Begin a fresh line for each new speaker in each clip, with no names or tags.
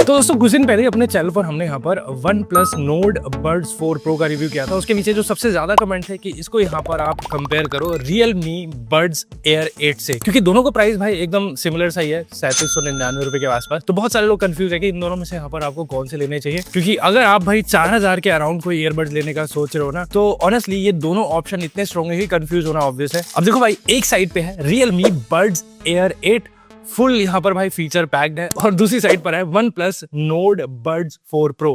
तो दोस्तों कुछ दिन पहले अपने चैनल पर हमने यहाँ पर OnePlus Nord Buds 4 Pro का रिव्यू किया था। उसके नीचे जो सबसे ज्यादा कमेंट है कि इसको यहाँ पर आप कंपेयर करो Realme Buds Air 8 से, क्योंकि दोनों का प्राइस भाई एकदम सिमिलर सा ही है, 3799 रुपए के आसपास। तो बहुत सारे लोग कंफ्यूज है कि इन दोनों में से यहाँ पर आपको कौन से लेने चाहिए, क्योंकि अगर आप भाई 4000 के अराउंड कोई ईयरबड्स लेने का सोच रहे हो ना, तो ऑनेस्टली ये दोनों ऑप्शन इतने स्ट्रॉन्ग है कि कंफ्यूज होना ऑब्वियस है। अब देखो भाई, एक साइड पे है Realme Buds Air 8 फुल यहाँ पर भाई फीचर पैक्ड है, और दूसरी साइड पर है OnePlus Nord Buds 4 Pro,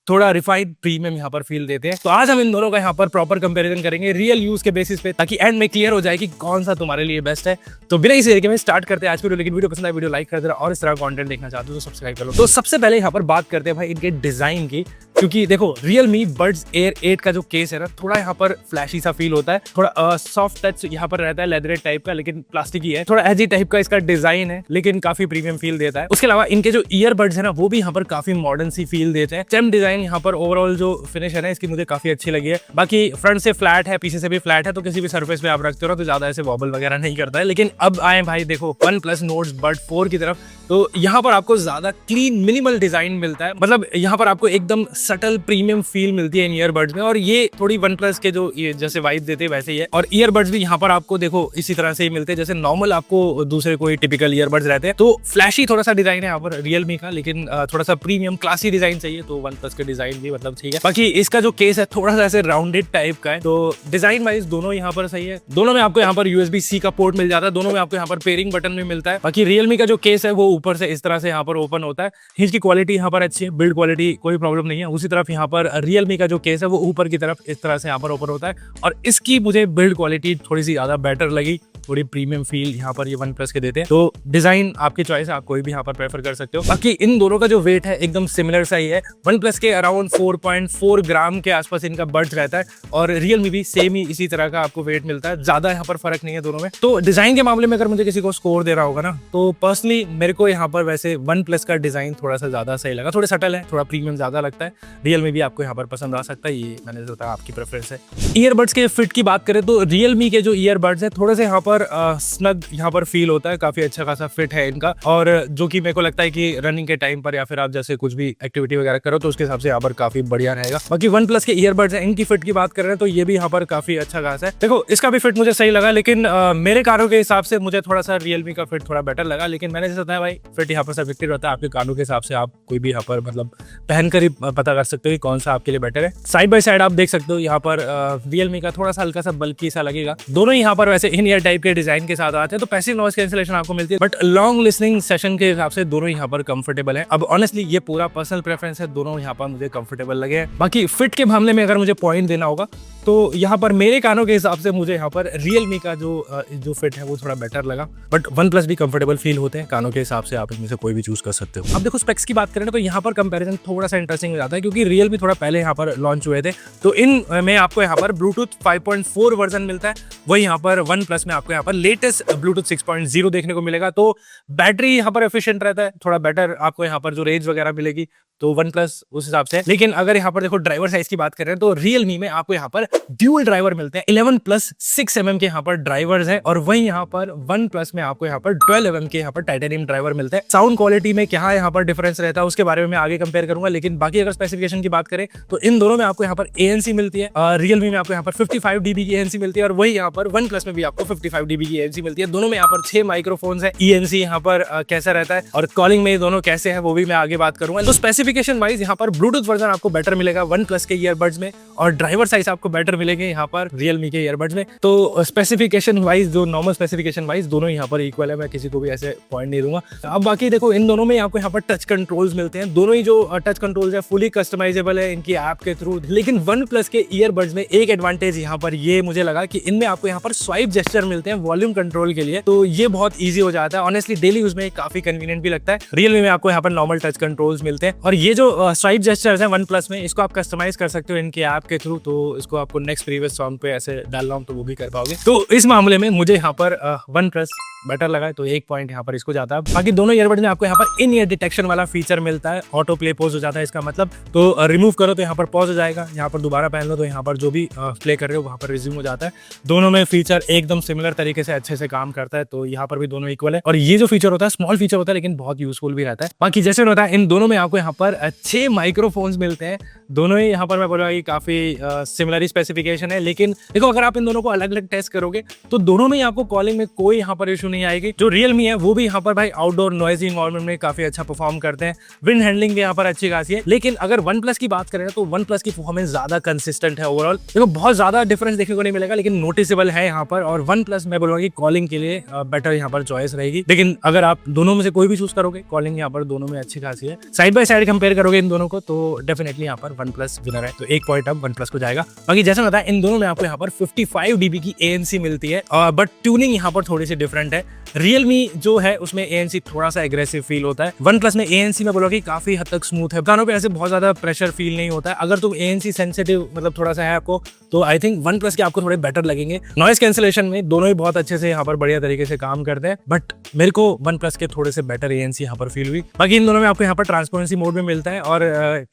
थोड़ा रिफाइंड प्रीमियम यहाँ पर फील देते हैं। तो आज हम इन दोनों का यहाँ पर प्रॉपर कंपैरिजन करेंगे रियल यूज के बेसिस पे, ताकि एंड में क्लियर हो जाए कि कौन सा तुम्हारे लिए बेस्ट है। तो बिना इसी तरीके में स्टार्ट करते हैं आज की वीडियो। लेकिन वीडियो पसंद आए वीडियो लाइक कर देना, और इस तरह कंटेंट देखना चाहते हो तो सब्सक्राइब कर लो। तो सबसे पहले यहाँ पर बात करते हैं भाई इनके डिजाइन की, क्योंकि देखो Realme Buds Air 8 का जो केस है ना, थोड़ा यहाँ पर फ्लैशी सा फील होता है, थोड़ा सॉफ्ट टच यहाँ पर रहता है, लेदरेट टाइप का, लेकिन प्लास्टिक ही है, थोड़ा एजी टाइप का इसका डिजाइन है, लेकिन काफी प्रीमियम फील देता है। उसके अलावा इनके जो ईयरबड्स है ना, वो भी यहाँ पर काफी मॉडर्न सी फील देते हैं। स्टेम डिजाइन यहाँ पर ओवरऑल जो फिनिश है ना, इसकी मुझे काफी अच्छी लगी है। बाकी फ्रंट से फ्लैट है, पीछे से भी फ्लैट है, तो किसी भी सरफेस पे आप रखते हो ना तो ज्यादा ऐसे वॉबल वगैरह नहीं करता है। लेकिन अब आए भाई देखो OnePlus Nord Buds 4 की तरफ, तो यहाँ पर आपको ज्यादा क्लीन मिनिमल डिजाइन मिलता है। मतलब यहाँ पर आपको एकदम सटल प्रीमियम फील मिलती है इन ईयरबड्स में, और ये थोड़ी OnePlus के जो ये जैसे वाइब देते हैं वैसे ही है। और ईयरबड्स भी यहाँ पर आपको देखो इसी तरह से ही मिलते हैं जैसे नॉर्मल आपको दूसरे कोई टिपिकल ईयरबड्स रहते हैं। तो फ्लैशी थोड़ा सा डिजाइन है यहाँ पर Realme का, लेकिन थोड़ा सा प्रीमियम क्लासी डिजाइन चाहिए तो OnePlus के डिजाइन भी मतलब ठीक है। बाकी इसका जो केस है थोड़ा सा ऐसे राउंडेड टाइप का है, तो डिजाइन वाइज दोनों यहाँ पर सही है। दोनों में आपको यहाँ पर USB-C का पोर्ट मिल जाता है, दोनों में आपको यहाँ पर पेयरिंग बटन भी मिलता है। बाकी Realme का जो केस है वो ऊपर से इस तरह से यहाँ पर ओपन होता है। हिंज की क्वालिटी यहाँ पर अच्छी है, बिल्ड क्वालिटी कोई प्रॉब्लम नहीं है। उसी तरफ यहाँ पर Realme का जो केस है वो ऊपर की तरफ इस तरह से यहाँ पर ओपन होता है, और इसकी मुझे बिल्ड क्वालिटी थोड़ी सी ज्यादा बेटर लगी, थोड़ी प्रीमियम फील यहाँ पर ये OnePlus के देते हैं। तो डिजाइन आपकी चॉइस है, आप कोई भी यहाँ पर प्रेफर कर सकते हो। बाकी इन दोनों का जो वेट है एकदम सिमिलर सा ही है। OnePlus के अराउंड 4.4 ग्राम के आसपास इनका बड्स रहता है, और Realme भी सेम ही इसी तरह का आपको वेट मिलता है, ज्यादा यहाँ पर फर्क नहीं है दोनों में। तो डिजाइन के मामले में अगर मुझे किसी को स्कोर देना होगा ना, तो पर्सनली मेरे को यहाँ पर वैसे OnePlus का डिजाइन थोड़ा सा ज्यादा सही लगा, थोड़ा सटल है, थोड़ा प्रीमियम ज्यादा लगता है। Realme भी आपको यहाँ पर पसंद आ सकता है, ये मैंने बताया आपकी प्रेफरेंस है। ईयरबड्स के फिट की बात करें तो Realme के जो ईयरबड्स है थोड़े से यहाँ पर स्नग यहाँ पर फील होता है, काफी अच्छा खासा फिट है इनका, और जो कि मेरे को लगता है कि रनिंग के टाइम पर या फिर आप जैसे कुछ भी एक्टिविटी वगैरह करो तो उसके हिसाब से यहाँ पर काफी बढ़िया रहेगा। बाकी OnePlus के ईयरबड्स है, इनकी फिट की बात कर रहे हैं तो ये भी यहाँ पर काफी अच्छा खासा है। देखो इसका भी फिट मुझे सही लगा, लेकिन मेरे कानों के हिसाब से मुझे थोड़ा सा Realme का फिट थोड़ा बेटर लगा। लेकिन मैंने जैसे बताया भाई, फिट यहाँ पर सब्जेक्टिव रहता है, आपके कानों के हिसाब से आप कोई भी यहाँ पर मतलब पहनकर ही पता कर सकते हो कि कौन सा आपके लिए बेटर है। साइड बाय साइड आप देख सकते हो यहाँ पर Realme का थोड़ा सा हल्का सा बल्कि सा लगेगा। दोनों यहाँ पर वैसे इन ईयर टाइप के डिजाइन के साथ आते हैं, तो पैसिव नॉइज कैंसिलेशन आपको मिलती है, बट लॉन्ग लिसनिंग सेशन के हिसाब से दोनों यहाँ पर कंफर्टेबल है। अब ऑनेस्टली ये पूरा पर्सनल प्रेफरेंस है, दोनों यहाँ पर मुझे कंफर्टेबल लगे हैं। बाकी फिट के मामले में अगर मुझे पॉइंट देना होगा तो यहाँ पर मेरे कानों के हिसाब से मुझे यहाँ पर Realme का जो फिट है वो थोड़ा बेटर लगा, बट OnePlus भी कंफर्टेबल फील होते हैं कानों के हिसाब से, आप इनमें से कोई भी चूज कर सकते हो। अब देखो स्पेक्स की बात करें तो यहाँ पर कंपैरिजन थोड़ा सा इंटरेस्टिंग हो जाता है, क्योंकि Realme थोड़ा पहले यहाँ पर लॉन्च हुए थे, तो इन में आपको यहाँ पर Bluetooth 5.4 वर्जन मिलता है, वही यहाँ पर OnePlus में आपको यहाँ पर लेटेस्ट Bluetooth 6.0 देखने को मिलेगा। तो बैटरी यहाँ पर एफिशिएंट रहता है, थोड़ा बेटर आपको यहाँ पर जो रेंज वगैरह मिलेगी तो OnePlus उस हिसाब से। लेकिन अगर यहाँ पर देखो ड्राइवर साइज की बात कर रहे हैं तो Realme में आपको यहाँ पर ड्यूल ड्राइवर मिलते हैं, 11+6 mm के यहाँ पर ड्राइवर्स हैं, और वहीं यहाँ पर OnePlus में आपको यहाँ पर 12 mm के यहाँ पर टाइटेनियम ड्राइवर मिलते हैं। साउंड क्वालिटी में क्या यहाँ पर डिफरेंस रहता है उसके बारे में मैं आगे कंपेयर करूंगा, लेकिन बाकी अगर स्पेसिफिकेशन की बात करें तो इन दोनों में आपको यहाँ पर ANC मिलती है, Realme में आपको यहाँ पर 55 dB की ANC मिलती है, और वही यहाँ पर OnePlus में भी आपको 55 dB की ANC मिलती है। दोनों में यहाँ पर 6 माइक्रोफोन्स है। ENC यहाँ पर कैसा रहता है और कॉलिंग में दोनों कैसे है वो भी मैं आगे बात करूंगा। तो स्पेसिफिकेशन वाइज यहाँ पर ब्लूटूथ वर्जन आपको बेटर मिलेगा OnePlus के ईयरबड्स में, और ड्राइवर साइज आपको बेटर मिलेंगे यहाँ पर Realme के ईयरबड्स में। तो स्पेसिफिकेशन वाइज जो नॉर्मल स्पेसिफिकेशन वाइज दोनों यहाँ पर इक्वल है, मैं किसी को भी ऐसे पॉइंट नहीं दूंगा। अब बाकी देखो इन दोनों में आपको यहाँ पर टच कंट्रोल्स मिलते हैं, दोनों ही जो टच कंट्रोल्स है फुली कस्टमाइजेबल है इनकी ऐप के थ्रू। लेकिन OnePlus के ईयरबड्स में एक एडवांटेज यहाँ पर ये मुझे लगा कि इनमें आपको यहाँ पर स्वाइप जेस्चर मिलते हैं वॉल्यूम कंट्रोल के लिए, तो ये बहुत ईजी हो जाता है। ऑनेस्टली डेली यूज में काफी कन्वीनियंट भी लगता है। Realme में आपको यहाँ पर नॉर्मल टच कंट्रोल्स मिलते हैं, और और ये जो स्वाइप जेस्चर्स हैं वन प्लस में, इसको आप कस्टमाइज कर सकते हो इनके ऐप के थ्रू, तो इसको आपको नेक्स्ट प्रीवियस सॉन्ग पे ऐसे डालना हो तो वो भी कर पाओगे। तो इस मामले में मुझे यहाँ पर वन प्लस बेटर लगा है, तो 1 पॉइंट यहाँ पर इसको जाता है। बाकी दोनों ईयरबड्स में आपको यहाँ पर इन ईयर डिटेक्शन वाला फीचर मिलता है, ऑटो प्ले पॉज हो जाता है इसका मतलब, तो रिमूव करो तो यहाँ पर पॉज हो जाएगा, यहाँ पर दोबारा पहन लो तो यहाँ पर जो भी प्ले कर रहे हो वहाँ पर रिज्यूम हो जाता है। दोनों में फीचर एकदम सिमिलर तरीके से अच्छे से काम करता है, तो यहाँ पर भी दोनों इक्वल है। और ये जो फीचर होता है स्मॉल फीचर होता है लेकिन बहुत यूजफुल भी रहता है। बाकी जैसे होता है इन दोनों में आपको यहाँ पर 6 माइक्रोफोन्स मिलते हैं, दोनों ही यहाँ पर मैं बोलूँगा कि काफी सिमिलर ही स्पेसिफिकेशन है। लेकिन देखो अगर आप इन दोनों को अलग अलग टेस्ट करोगे तो दोनों में आपको कॉलिंग में कोई यहाँ पर इशू नहीं आएगी। जो रियलमी है वो भी यहाँ पर भाई आउटडोर नॉइजी इन्वायरमेंट में काफी अच्छा परफॉर्म करते हैं, विंड हैंडलिंग भी यहाँ पर अच्छी खासी है। लेकिन अगर वन प्लस की बात करें तो वन प्लस की परफॉर्मेंस ज्यादा कंसिस्टेंट है ओवरऑल। देखो बहुत ज्यादा डिफरेंस देखने को नहीं मिलेगा लेकिन नोटिसेबल है यहाँ पर, और वन प्लस मैं बोलूँगा कि कॉलिंग के लिए बेटर यहाँ पर चॉइस रहेगी। लेकिन अगर आप दोनों में से कोई भी चूज करोगे, कॉलिंग यहाँ पर दोनों में अच्छी खासी है। साइड बाय साइड कंपेयर करोगे इन दोनों को तो डेफिनेटली यहाँ पर वन प्लस विनर है, तो 1 पॉइंट अब वन प्लस को जाएगा। बाकी जैसा बताया इन दोनों में आपको यहाँ पर 55 dB की ANC मिलती है, बट ट्यूनिंग यहाँ पर थोड़ी सी डिफरेंट है। रियलमी जो है उसमें ANC थोड़ा सा एग्रेसिव फील होता है, वन प्लस में ANC में बोलो कि काफी हद तक स्मूथ है, गानों पे ऐसे बहुत ज्यादा प्रेशर फील नहीं होता है। अगर तुम ANC सेंसिटिव मतलब थोड़ा सा है आपको तो आई थिंक वन प्लस के आपको थोड़े बेटर लगेंगे। नॉइस कैंसिलेशन में दोनों ही बहुत अच्छे से यहाँ पर बढ़िया तरीके से काम करते हैं, बट मेरे को वन प्लस के थोड़े से बेटर ANC यहाँ पर फील हुई। बाकी इन दोनों में आपको यहाँ पर ट्रांसपेरेंसी मोड में मिलता है, और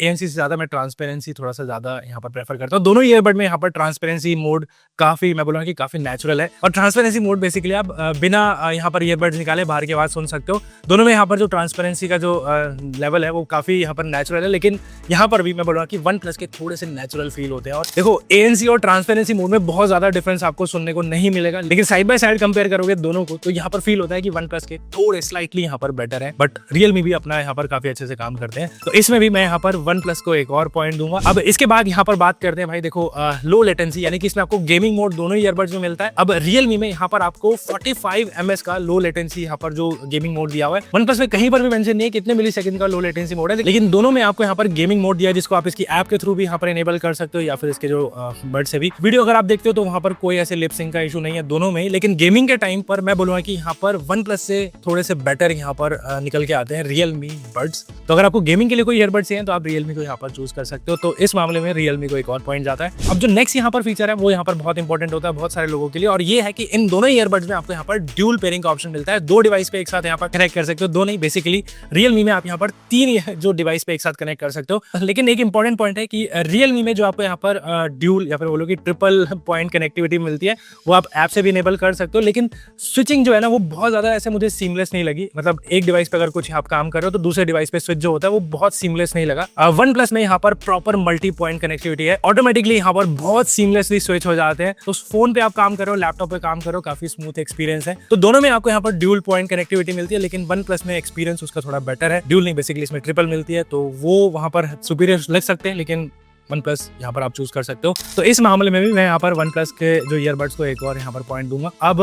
ANC से ज्यादा मैं ट्रांसपेरेंसी थोड़ा सा ज्यादा यहाँ पर प्रेफर करता हूँ। दोनों ईयरबड में यहाँ पर ट्रांसपेरेंसी मोड काफी मैं बोलूँगा कि काफी नेचुरल है, और ट्रांसपेरेंसी मोड बेसिकली आप बिना यहाँ पर ईयरबड्स निकाले बाहर की आवाज सुन सकते हो। दोनों में यहाँ पर जो ट्रांसपेरेंसी का जो लेवल है वो काफी यहाँ पर नेचुरल है, लेकिन यहाँ पर भी मैं बोलूँगा कि वन प्लस के थोड़े से नेचुरल फील होते हैं। और देखो ANC और ट्रांसपेरेंसी मोड में बहुत ज्यादा डिफरेंस आपको सुनने को नहीं मिलेगा, लेकिन साइड बाय साइड कंपेयर करोगे दोनों को तो यहाँ पर फील होता है कि वन प्लस के थोड़े स्लाइटली यहाँ पर बेटर है, बट रियलमी भी अपना यहाँ पर काफी अच्छे से काम करते हैं। तो इसमें भी मैं यहाँ पर वन प्लस को 1 और पॉइंट दूंगा। अब इसके बाद यहाँ पर बात करते हैं भाई, देखो लो लेटेंसी यानी कि इसमें आपको गेमिंग मोड दोनों ही ईयरबड्स में मिलता है। अब रियलमी में यहाँ पर आपको 45 ms का लो लेटेंसी यहाँ पर जो गेमिंग मोड दिया हुआ है, वन प्लस में कहीं पर भी मेंशन नहीं है कितने मिलीसेकंड का लो लेटेंसी मोड है, लेकिन दोनों में आपको यहाँ पर गेमिंग मोड दिया है जिसको आप इसकी ऐप के थ्रू भी यहाँ पर इनेबल कर सकते हो, या फिर इसके जो बर्ड से भी वीडियो अगर आप देखते हो तो वहाँ पर कोई ऐसे लिप सिंक का इशू नहीं है दोनों में। लेकिन गेमिंग के टाइम पर मैं बोलूँगा कि यहाँ पर वन प्लस से थोड़े से बेटर यहाँ पर निकल के आते हैं रियलमी बर्ड्स। तो अगर आपको गेमिंग के लिए कोई ईयरबड्स चाहिए तो आप रियलमी को यहाँ पर चूज कर सकते हो, तो इस मामले में रियलमी को 1 और पॉइंट जाता है। अब जो नेक्स्ट यहाँ पर फीचर है वो यहाँ पर बहुत इंपॉर्टेंट होता है बहुत सारे लोगों के लिए, और ये है कि इन दोनों ईयरबड्स में आपको यहाँ पर ड्यूल पेयरिंग का ऑप्शन मिलता है। 2 डिवाइस पे एक साथ यहाँ पर कनेक्ट कर सकते हो, 2 नहीं बेसिकली रियलमी में आप यहाँ पर 3 जो डिवाइस पे एक साथ कनेक्ट कर सकते हो। लेकिन एक इंपॉर्टेंट पॉइंट है कि रियलमी में जो आपको यहाँ पर ड्यूल या फिर बोलो कि ट्रिपल पॉइंट कनेक्टिविटी मिलती है वो आप ऐप से भी इनेबल कर सकते हो, लेकिन स्विचिंग जो है ना वो बहुत ज्यादा ऐसे मुझे सीमलेस नहीं लगी। मतलब एक डिवाइस पे अगर कुछ आप काम कर रहे हो तो दूसरे डिवाइस पे स्विच जो होता है वो बहुत सीमलेस नहीं लगा। वन प्लस में यहाँ पर प्रॉपर मल्टी पॉइंट कनेक्टिविटी है, ऑटोमेटिकली यहाँ पर बहुत सीमलेसली स्विच हो जाते हैं। तो फोन पे आप काम करो, लैपटॉप पे काम करो, काफी स्मूथ एक्सपीरियंस है। तो दोनों में आपको यहाँ पर ड्यूल पॉइंट कनेक्टिविटी मिलती है, लेकिन वन प्लस में एक्सपीरियंस उसका थोड़ा बेटर है। ड्यूल नहीं बेसिकली इसमें ट्रिपल मिलती है, तो वो वहां पर सुपीरियर लग सकते हैं, लेकिन वन प्लस यहाँ पर आप चूज कर सकते हो। तो इस मामले में भी मैं यहाँ पर वन प्लस के जो ईयरबड्स को 1 और यहाँ पर पॉइंट दूंगा। अब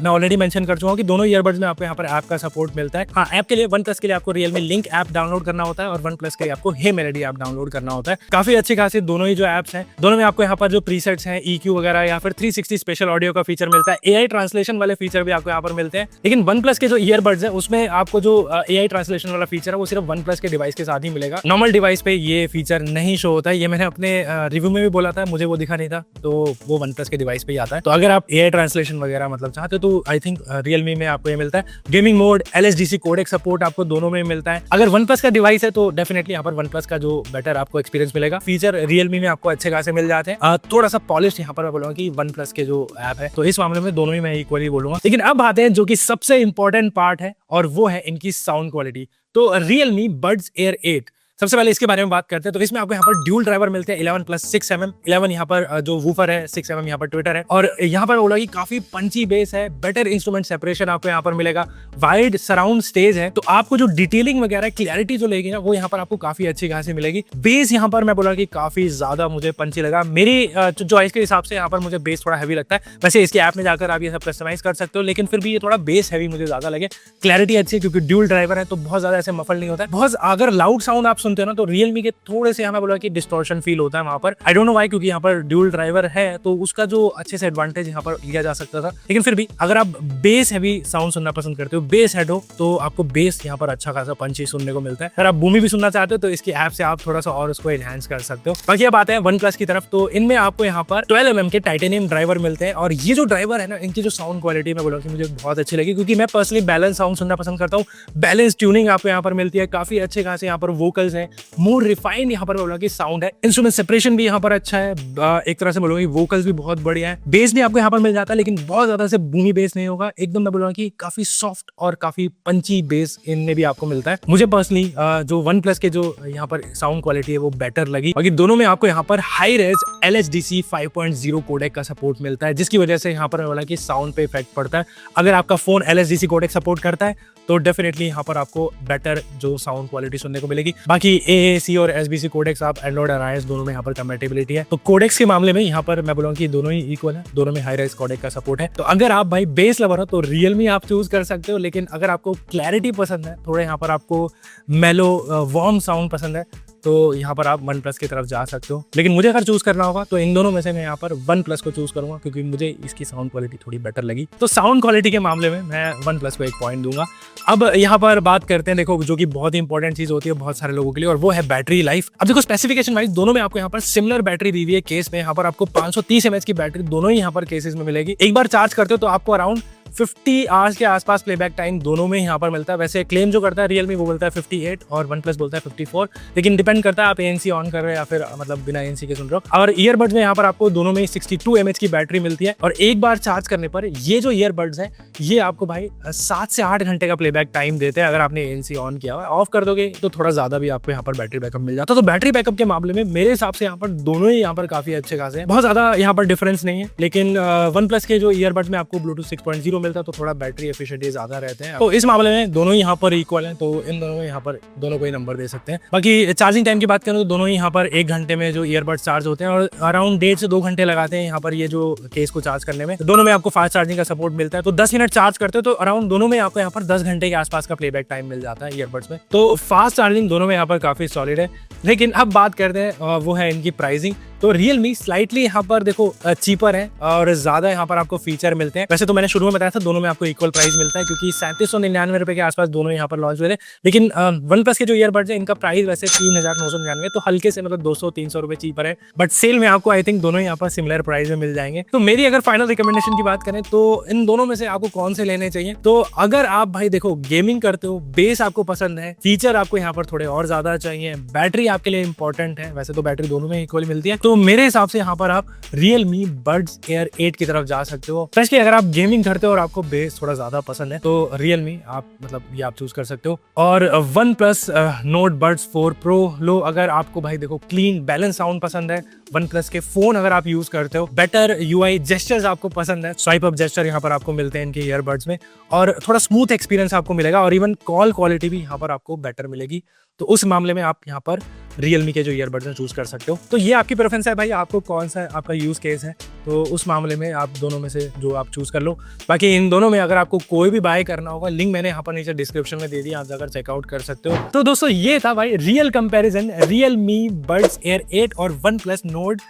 मैं ऑलरेडी मेंशन कर चुका हूँ कि दोनों ईयरबड्स में आपको यहाँ पर ऐप का सपोर्ट मिलता है। हाँ, ऐप के लिए वन प्लस के लिए आपको रियलमी लिंक ऐप डाउनलोड करना होता है, और वन प्लस के लिए आपको हे मेलोडी ऐप डाउनलोड करना होता है। काफी अच्छी खासी दोनों ही जो ऐप्स हैं, दोनों में आपको यहाँ पर जो प्रीसेट्स हैं EQ वगैरह या फिर 360 स्पेशल ऑडियो का फीचर मिलता है। AI ट्रांसलेशन वाले फीचर भी आपको यहाँ पर मिलते हैं, लेकिन वन प्लस के जो ईयरबड्स है उसमें आपको जो AI ट्रांसलेशन वाला फीचर है वो सिर्फ वन प्लस के डिवाइस के साथ ही मिलेगा। नॉर्मल डिवाइस पे ये फीचर नहीं शो होता है, ये मैंने अपने रिव्यू में भी बोला था, मुझे वो दिखा नहीं था, तो वो वन प्लस के डिवाइस पे ही आता है। तो अगर आप AI ट्रांसलेशन वगैरह मतलब चाहते हो तो आई थिंक रियलमी में आपको ये मिलता है। Gaming mode LSDC codec support आपको दोनों में मिलता है। अगर वन प्लस का डिवाइस है तो डेफिनेटली यहाँ पर वन प्लस का जो बेटर आपको एक्सपीरियंस मिलेगा। फीचर रियलमी में आपको अच्छे खासे मिल जाते हैं, थोड़ा सा पॉलिश यहाँ पर मैं बोलूँगा कि वन प्लस के जो ऐप है, तो इस मामले में दोनों ही मैं इक्वली बोलूंगा। लेकिन अब आते हैं जो कि सबसे इंपॉर्टेंट पार्ट है, और वो है इनकी साउंड क्वालिटी। तो रियलमी बड्स एयर 8, सबसे पहले इसके बारे में बात करते हैं। तो इसमें आपको यहाँ पर ड्यूल ड्राइवर मिलते हैं 11 + 6 mm। 11 यहाँ पर जो वूफर है, 6 mm यहाँ पर ट्विटर है, और यहाँ पर बोला कि काफी पंची बेस है, बेटर इंस्ट्रूमेंट सेपरेशन आपको यहाँ पर मिलेगा, वाइड सराउंड स्टेज है, तो आपको जो डिटेलिंग वगैरह क्लैरिटी जो लेगी ना वो यहाँ पर आपको काफी अच्छी खासी मिलेगी। बेस यहाँ पर मैं बोला कि काफी ज्यादा मुझे पंची लगा, मेरी चॉइस के हिसाब से यहाँ पर मुझे बेस थोड़ा हैवी लगता है। वैसे इसके ऐप में जाकर आप ये सब कस्टमाइज कर सकते हो, लेकिन फिर भी ये थोड़ा बेस हैवी मुझे ज्यादा लगे। क्लैरिटी अच्छी है क्योंकि ड्यूल ड्राइवर है, तो बहुत ज्यादा ऐसे मफल नहीं होता है। बहुत अगर लाउड साउंड आप सुनते हो ना तो रियलमी के थोड़े से हमें बोला कि डिस्टॉर्शन फील होता है वहां पर। आई डोंट नो व्हाई, क्योंकि यहाँ पर ड्यूल ड्राइवर है तो उसका जो अच्छे से एडवांटेज यहाँ पर लिया जा सकता था। लेकिन फिर भी अगर आप बेस हैवी साउंड सुनना पसंद करते हो, बेस हेड हो, तो आपको बेस यहाँ पर अच्छा खासा पंची सुनने को मिलता है। अगर आप बूमी भी सुनना चाहते हो तो इसकी ऐप से आप थोड़ा सा और उसको एनहांस कर सकते हो। बाकी अब आते हैं वन प्लस की तरफ, तो इनमें आपको यहाँ पर 12mm के टाइटेनियम ड्राइवर मिलते हैं। और ये जो ड्राइवर है ना, इनकी जो साउंड क्वालिटी मैं बोला कि मुझे बहुत अच्छी लगी, क्योंकि मैं पर्सनली बैलेंस साउंड सुनना पसंद करता हूँ। बैलेंस ट्यूनिंग आपको यहाँ पर मिलती है, काफी अच्छे खासे यहाँ पर वोकल्स हैं, मोर रिफाइंड यहाँ पर बोला कि साउंड है। इंस्ट्रूमेंट सेपरेशन भी यहाँ पर अच्छा है, एक तरह से बोलूंगा वोकल्स भी बहुत बढ़िया है। बेस भी आपको यहाँ पर मिल जाता है, लेकिन बहुत ज्यादा से बूमी बेस नहीं होगा, एकदम मैं बोलूंगा कि काफी सॉफ्ट और काफी पंची बेस इनमें भी आपको मिलता है। मुझे पर्सनली जो वन प्लस के जो यहाँ पर साउंड क्वालिटी है वो बेटर लगी। बाकी दोनों में आपको यहाँ पर हाई रेज LHDC 5.0 कोडेक का सपोर्ट मिलता है, जिसकी वजह से यहाँ पर बोला कि साउंड पे इफेक्ट पड़ता है। अगर आपका फोन LHDC कोडेक सपोर्ट करता है तो डेफिनेटली यहाँ पर आपको बेटर जो साउंड क्वालिटी सुनने को मिलेगी। बाकी AAC और SBC कोडेक्स आप एंड्रॉइड और iOS दोनों में यहाँ पर कंपैटिबिलिटी है। तो कोडेक्स के मामले में यहाँ पर मैं बोलूँगा कि दोनों ही इक्वल है, दोनों में हाई रेज कोडेक का सपोर्ट है। तो अगर आप भाई बेस लवर हो तो रियलमी आप चूज कर सकते हो, लेकिन अगर आपको क्लैरिटी पसंद है, थोड़े यहाँ पर आपको मेलो वार्म साउंड पसंद है, तो यहाँ पर आप वन प्लस की तरफ जा सकते हो। लेकिन मुझे अगर चूज करना होगा तो इन दोनों में से मैं यहाँ पर वन प्लस को चूज करूंगा, क्योंकि मुझे इसकी साउंड क्वालिटी थोड़ी बेटर लगी। तो साउंड क्वालिटी के मामले में मैं वन प्लस को 1 पॉइंट दूंगा। अब यहाँ पर बात करते हैं, देखो जो कि बहुत ही इंपॉर्टेंट चीज होती है बहुत सारे लोगों के लिए, और वो है बैटरी लाइफ। अब देखो स्पेसिफिकेशन वाइज दोनों में आपको यहाँ पर सिमिलर बैटरी दी हुई है। केस में यहाँ पर आपको 530 mAh की बैटरी दोनों ही यहाँ पर केसेस में मिलेगी। एक बार चार्ज करते हो तो आपको अराउंड 50 आवर्स के आसपास प्लेबैक टाइम दोनों में यहाँ पर मिलता है। वैसे क्लेम जो करता है रियलमी वो बोलता है 58 और वन प्लस बोलता है 54, लेकिन डिपेंड करता है आप ANC ऑन कर रहे हो या फिर मतलब बिना ANC के सुन रहे हो। और ईयरबड्स में यहाँ पर आपको दोनों में 62 mAh की बैटरी मिलती है, और एक बार चार्ज करने पर ये जो ईयरबड्स हैं ये आपको भाई 7 से 8 घंटे का प्लेबैक टाइम देते हैं। अगर आपने ANC ऑन किया हुआ, ऑफ कर दोगे तो थोड़ा ज्यादा भी आपको यहाँ पर बैटरी बैकअप मिल जाता है। तो बैटरी बैकअप के मामले में मेरे हिसाब से यहाँ पर दोनों ही यहाँ पर काफी अच्छे खासे हैं, बहुत ज्यादा यहाँ पर डिफरेंस नहीं है। लेकिन वन प्लस के जो ईयरबड्स में आपको ब्लूटूथ 6.0 मिलता है तो थोड़ा बैटरी एफिशिएंसी ज्यादा रहते हैं। तो इस मामले में दोनों ही यहाँ पर इक्वल हैं, तो इन दोनों में यहाँ पर दोनों को ही नंबर दे सकते हैं। बाकी चार्जिंग टाइम की बात करें तो दोनों ही यहाँ पर 1 घंटे में जो ईयरबड्स चार्ज होते हैं, और अराउंड 1.5 से 2 घंटे लगाते हैं यहाँ पर ये जो केस को चार्ज करने में। दोनों में आपको फास्ट चार्जिंग का सपोर्ट मिलता है। तो 10 मिनट चार्ज करते हो तो अराउंड दोनों में आपको यहाँ पर 10 घंटे के आसपास का प्लेबैक टाइम मिल जाता है ईयरबड्स में। तो फास्ट चार्जिंग दोनों में यहाँ पर काफी सॉलिड है। लेकिन अब बात करते हैं वो है इनकी प्राइसिंग। तो रियलमी स्लाइटली यहाँ पर देखो चीपर है और ज्यादा यहाँ पर आपको फीचर मिलते हैं। वैसे तो मैंने शुरू में बताया था दोनों में आपको इक्वल प्राइस मिलता है, क्योंकि 3799 रुपए के आसपास दोनों यहाँ पर लॉन्च हुए थे। लेकिन वन प्लस के जो ईयरबड्स है इनका प्राइस वैसे 3999, तो हल्के से मतलब 200-300 रुपए चीपर है। बट सेल में आपको आई थिंक दोनों यहाँ पर सिमिलर प्राइस में मिल जाएंगे। तो मेरी अगर फाइनल रिकमेंडेशन की बात करें तो इन दोनों में से आपको कौन से लेने चाहिए, तो अगर आप भाई देखो गेमिंग करते हो, बेस आपको पसंद है, फीचर आपको यहाँ पर थोड़े और ज्यादा चाहिए, बैटरी आपके लिए इंपॉर्टेंट है, वैसे तो बैटरी दोनों में इक्वल मिलती है, तो मेरे हिसाब से यहाँ पर आप Realme Buds Air 8 की तरफ जा सकते हो। स्पेशली अगर आप गेमिंग करते हो और आपको बेस थोड़ा ज्यादा पसंद है तो Realme आप मतलब ये आप चूज कर सकते हो। और OnePlus Nord Buds 4 Pro लो अगर आपको भाई देखो क्लीन बैलेंस साउंड पसंद है, OnePlus के फोन अगर आप यूज करते हो, बेटर UI जेस्चर्स आपको पसंद है, स्वाइप अप जेस्चर यहाँ पर आपको मिलते हैं इनके ईयरबड्स में, और थोड़ा स्मूथ एक्सपीरियंस आपको मिलेगा, और इवन कॉल क्वालिटी भी यहाँ पर आपको बेटर मिलेगी। तो उस मामले में आप यहाँ पर Realme के जो ईयरबड्स हैं चूज कर सकते हो। तो ये आपकी प्रेफरेंस है भाई, आपको कौन सा आपका यूज केस है, तो उस मामले में आप दोनों में से जो आप चूज कर लो। बाकी इन दोनों में अगर आपको कोई भी बाय करना होगा, लिंक मैंने यहाँ पर नीचे डिस्क्रिप्शन में दे दिया, आप जाकर चेकआउट कर सकते हो। तो दोस्तों ये था भाई real comparison Realme Buds Air 8 और OnePlus Nord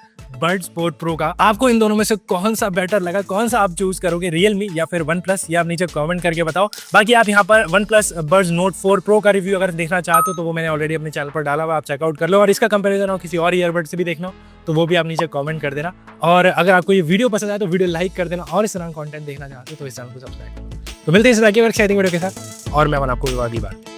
Buds 4 Pro का। आपको इन दोनों में से कौन सा बेटर लगा, कौन सा आप चूज करोगे, Realme या फिर OnePlus, ये आप नीचे कमेंट करके बताओ। बाकी आप यहाँ पर OnePlus Buds Nord 4 Pro का रिव्यू अगर देखना चाहते हो तो वो मैंने ऑलरेडी अपने चैनल पर डाला हुआ, आप चेकआउट कर लो, और इसका कंपैरिजन हो किसी और ईयरबड से भी देखना हो तो वो भी आप नीचे कमेंट कर देना। और अगर आपको ये वीडियो पसंद आए तो वीडियो लाइक कर देना, और इस तरह का कंटेंट देखना चाहते हो तो इस चैनल को सब्सक्राइब करो। तो मिलते हैं इस तरह की एक्साइटिंग वीडियो के साथ, और मैं आपको अगली बार।